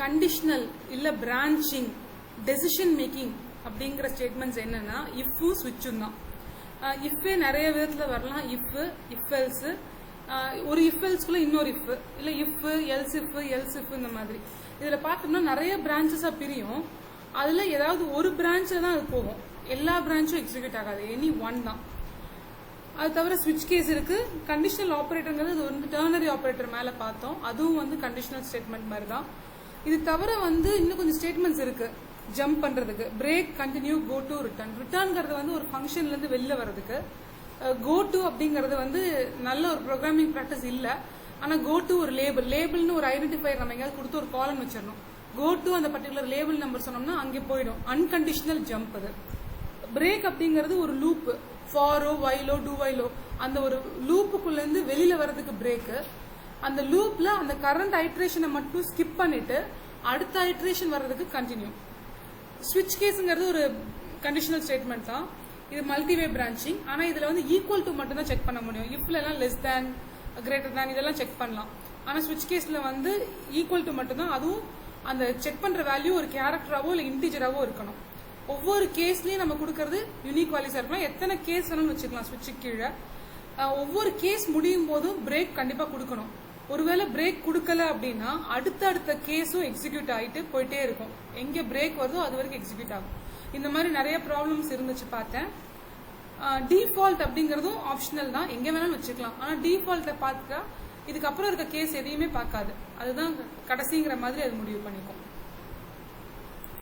Conditional இல்ல branching decision making அப்படிங்கிற statements என்னன்னா இஃப் ஸ்விட்சும் தான். இஃபே நிறைய விதத்துல வரலாம். இஃப் எல்ஸ், ஒரு இஃப் எல்ஸ்குள்ள இன்னொரு இஃப், இல்ல இஃப் எல்ஸ் இஃப் இந்த மாதிரி. இதுல பார்த்தோம்னா நிறைய பிரான்ச்சஸா பிரியும். அதுல ஏதாவது ஒரு பிரான்ச்ல தான் அது போகும். எல்லா பிரான்ச்சும் எக்ஸிக்யூட் ஆகாது, எனி ஒன் தான். அது தவிர ஸ்விட்ச் கேஸ் இருக்கு. கண்டிஷனல் ஆபரேட்டர்ங்கிறது இது வந்து டெர்னரி ஆபரேட்டர் மேல பார்த்தோம், அதுவும் வந்து கண்டிஷனல் ஸ்டேட்மெண்ட் மாதிரி தான். இது தவிர வந்து இன்னும் கொஞ்சம் ஸ்டேட்மெண்ட்ஸ் இருக்கு ஜம்ப் பண்றதுக்கு. Break, continue, go to, return. ரிட்டர்ன்ங்கிறது வந்து ஒரு ஃபங்க்ஷன்ல இருந்து வெளில வர்றதுக்கு. கோ டு அப்படிங்கறது வந்து நல்ல ஒரு ப்ரோக்ராமிங் ப்ராக்டிஸ் இல்ல. ஆனா கோ டு ஒரு லேபிள்னு ஒரு ஐடென்டிஃபையர் நம்ம எங்கேயாவது கொடுத்து ஒரு காலம் வச்சிடணும். கோ டு அந்த பர்டிகுலர் லேபிள் நம்பர் சொன்னோம்னா அங்கே போயிடும். அன்கண்டிஷனல் ஜம்ப் அது. பிரேக் அப்படிங்கிறது ஒரு லூப், ஃபாரோ வைலோ டூ வைலோ, அந்த ஒரு லூப்புக்குள்ள இருந்து வெளியில வர்றதுக்கு பிரேக். அந்த லூப்ல அந்த கரண்ட் ஐட்ரேஷனை மட்டும் ஸ்கிப் பண்ணிட்டு அடுத்த ஐட்ரேஷன் வர்றதுக்கு கண்டினியூ. ஸ்விட்ச் கேஸ்ங்கிறது ஒரு கண்டிஷனல் ஸ்டேட்மெண்ட் தான். இது மல்டிவே பிரான்ச்சிங். ஆனா இதுல வந்து ஈக்குவல் டு மட்டும் தான் செக் பண்ண முடியும். இஃப்ல எல்லாம் லெஸ் தேன், கிரேட்டர் தேன் இதெல்லாம் செக் பண்ணலாம். ஆனா ஸ்விட்ச் கேஸ்ல வந்து ஈக்குவல் டு மட்டும் தான். அதுவும் அந்த செக் பண்ற வேல்யூ ஒரு கேரக்டராவோ இல்ல இன்டிஜராவோ இருக்கணும். ஒவ்வொரு கேஸ்லயும் நம்ம கொடுக்கறது யூனிக் வேல்யூஸா இருக்கலாம். எத்தனை கேஸ் வேணும்னு வச்சுக்கலாம் ஸ்விட்சுக்கு கீழே. ஒவ்வொரு கேஸ் முடியும் போதும் பிரேக் கண்டிப்பா கொடுக்கணும். ஒருவேளை பிரேக் கொடுக்கல அப்படின்னா அடுத்த கேஸும் எக்ஸிக்யூட் ஆகிட்டு போயிட்டே இருக்கும். எங்க பிரேக் வருதோ அது வரைக்கும் எக்ஸிக்யூட் ஆகும். இந்த மாதிரி நிறைய ப்ராப்ளம்ஸ் இருந்துச்சு பார்த்தேன். டிஃபால்ட் அப்படிங்கறதும் ஆப்ஷனல் தான், எங்க வேணாலும் வச்சுக்கலாம். ஆனா டிஃபால்ட்டை பார்த்துட்டா இதுக்கப்புறம் இருக்க கேஸ் எதையுமே பார்க்காது. அதுதான் கடைசிங்கிற மாதிரி அது முடிவு பண்ணிக்கும்.